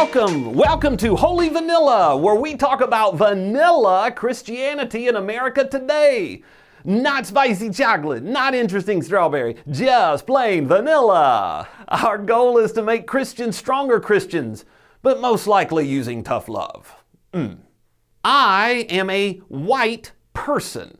Welcome to Holy Vanilla, where we talk about vanilla Christianity in America today. Not spicy chocolate, not interesting strawberry, just plain vanilla. Our goal is to make Christians stronger Christians, but most likely using tough love. I am a white person.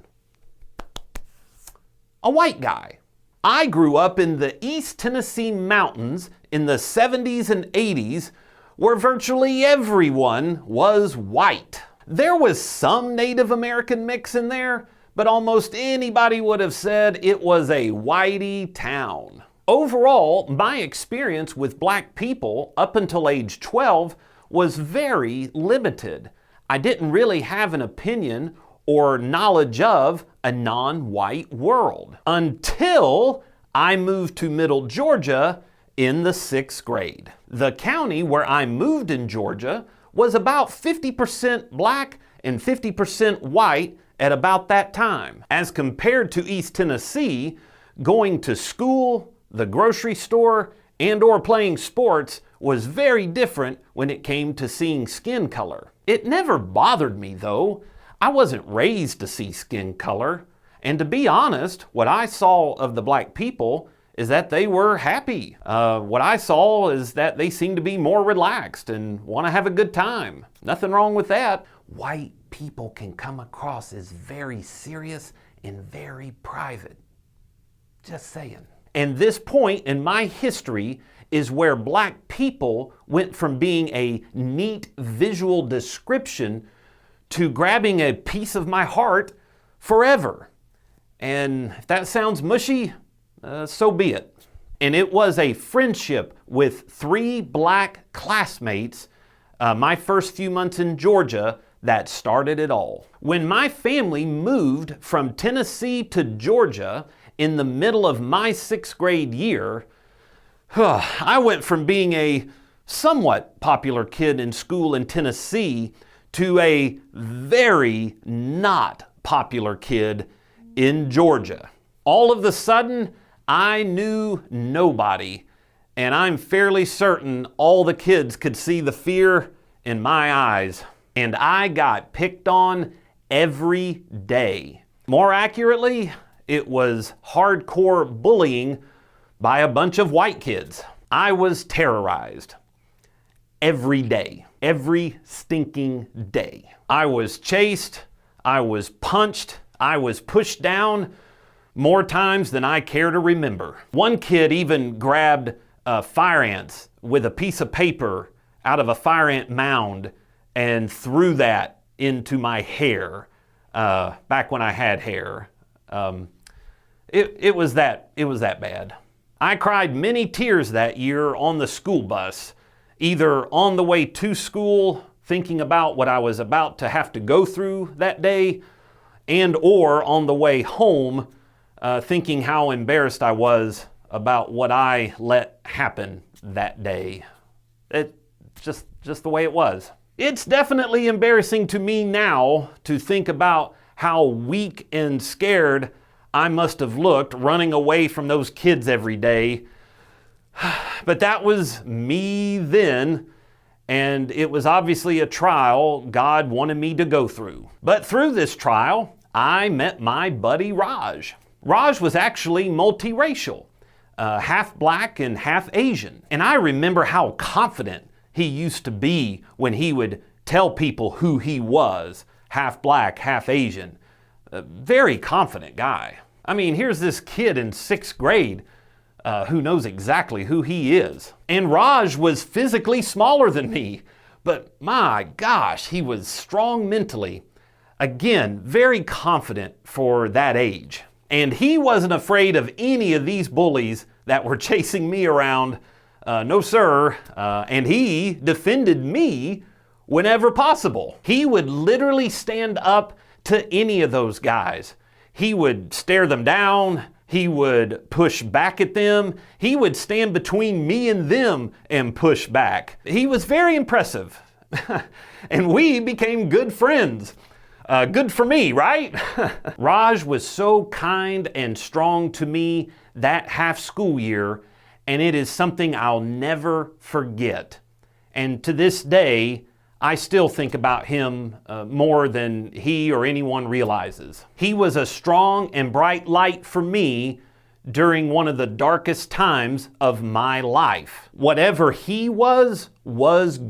A white guy. I grew up in the East Tennessee mountains in the 70s and 80s, where virtually everyone was white. There was some Native American mix in there, but almost anybody would have said it was a whitey town. Overall, my experience with black people up until age 12 was very limited. I didn't really have an opinion or knowledge of a non-white world until I moved to Middle Georgia in the 6th grade. The county where I moved in Georgia was about 50% black and 50% white at about that time. As compared to East Tennessee, going to school, the grocery store, and/or playing sports was very different when it came to seeing skin color. It never bothered me though. I wasn't raised to see skin color. And to be honest, what I saw of the black people is that they were happy. What I saw is that they seemed to be more relaxed and want to have a good time. Nothing wrong with that. White people can come across as very serious and very private. Just saying. And this point in my history is where black people went from being a neat visual description to grabbing a piece of my heart forever. And if that sounds mushy, so be it. And it was a friendship with 3 black classmates my first few months in Georgia that started it all. When my family moved from Tennessee to Georgia in the middle of my 6th grade year, I went from being a somewhat popular kid in school in Tennessee to a very not popular kid in Georgia. All of a sudden, I knew nobody, and I'm fairly certain all the kids could see the fear in my eyes. And I got picked on every day. More accurately, it was hardcore bullying by a bunch of white kids. I was terrorized every day, every stinking day. I was chased, I was punched, I was pushed down more times than I care to remember. One kid even grabbed fire ants with a piece of paper out of a fire ant mound and threw that into my hair back when I had hair. It was that bad. I cried many tears that year on the school bus, either on the way to school, thinking about what I was about to have to go through that day, and or on the way home, thinking how embarrassed I was about what I let happen that day. It's just the way it was. It's definitely embarrassing to me now to think about how weak and scared I must have looked running away from those kids every day. But that was me then, and it was obviously a trial God wanted me to go through. But through this trial, I met my buddy Raj. Raj was actually multiracial, half black and half Asian. And I remember how confident he used to be when he would tell people who he was, half black, half Asian. A very confident guy. I mean, here's this kid in 6th grade who knows exactly who he is. And Raj was physically smaller than me, but my gosh, he was strong mentally. Again, very confident for that age. And he wasn't afraid of any of these bullies that were chasing me around. No sir. And he defended me whenever possible. He would literally stand up to any of those guys. He would stare them down. He would push back at them. He would stand between me and them and push back. He was very impressive. And we became good friends. Good for me, right? Raj was so kind and strong to me that half school year, and it is something I'll never forget. And to this day, I still think about him more than he or anyone realizes. He was a strong and bright light for me during one of the darkest times of my life. Whatever he was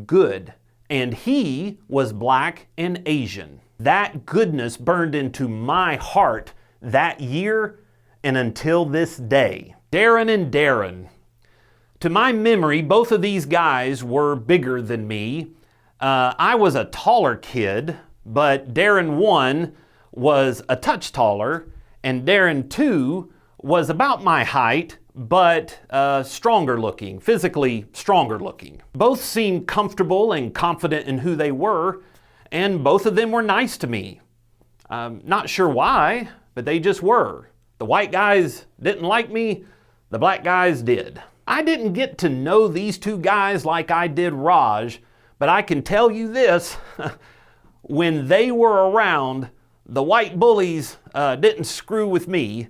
good. And he was Black and Asian. That goodness burned into my heart that year and until this day. Darren and Darren. To my memory, both of these guys were bigger than me. I was a taller kid, but Darren 1 was a touch taller, and Darren 2 was about my height, but stronger looking, physically stronger looking. Both seemed comfortable and confident in who they were, and both of them were nice to me. Not sure why, but they just were. The white guys didn't like me, the black guys did. I didn't get to know these two guys like I did Raj, but I can tell you this, when they were around, the white bullies didn't screw with me.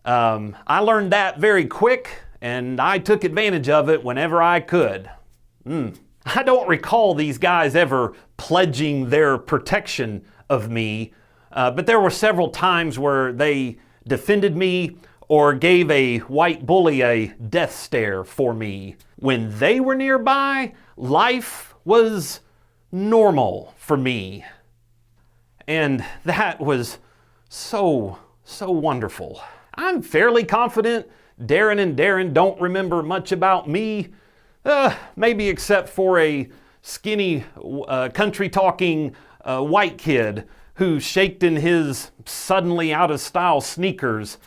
I learned that very quick, and I took advantage of it whenever I could. I don't recall these guys ever pledging their protection of me, but there were several times where they defended me or gave a white bully a death stare for me. When they were nearby, life was normal for me. And that was so wonderful. I'm fairly confident Darren and Darren don't remember much about me, maybe except for a skinny, country-talking white kid who shaked in his suddenly out-of-style sneakers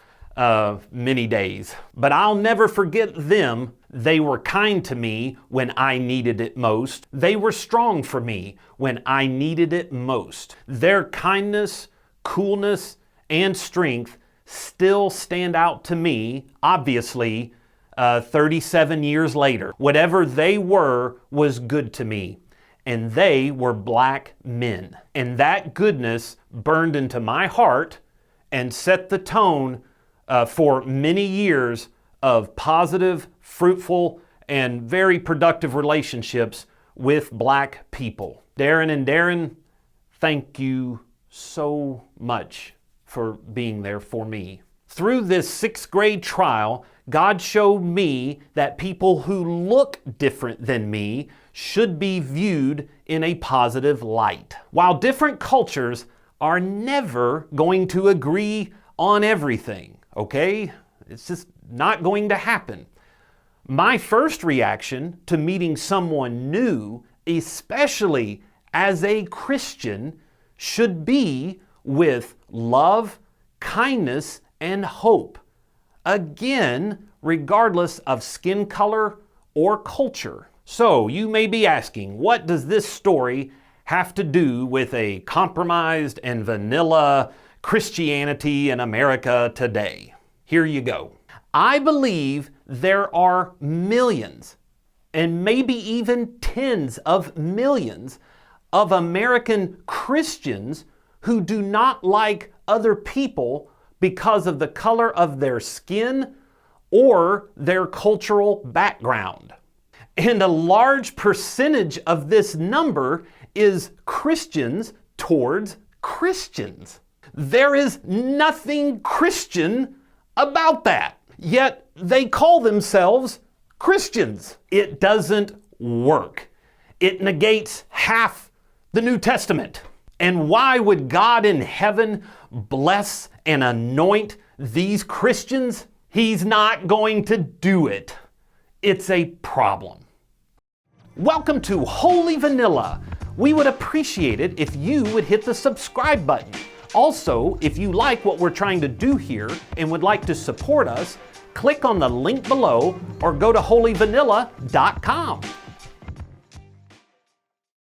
many days. But I'll never forget them. They were kind to me when I needed it most. They were strong for me when I needed it most. Their kindness, coolness, and strength still stand out to me, obviously, 37 years later. Whatever they were was good to me. And they were black men. And that goodness burned into my heart and set the tone for many years of positive, fruitful, and very productive relationships with black people. Darren and Darren, thank you so much for being there for me. Through this 6th grade trial, God showed me that people who look different than me should be viewed in a positive light. While different cultures are never going to agree on everything, okay? It's just not going to happen. My first reaction to meeting someone new, especially as a Christian, should be with love, kindness, and hope. Again, regardless of skin color or culture. So you may be asking, what does this story have to do with a compromised and vanilla Christianity in America today? Here you go. I believe there are millions, and maybe even tens of millions of American Christians who do not like other people because of the color of their skin or their cultural background. And a large percentage of this number is Christians towards Christians. There is nothing Christian about that. Yet they call themselves Christians. It doesn't work. It negates half the New Testament. And why would God in heaven bless and anoint these Christians? He's not going to do it. It's a problem. Welcome to Holy Vanilla. We would appreciate it if you would hit the subscribe button. Also, if you like what we're trying to do here and would like to support us, click on the link below or go to holyvanilla.com.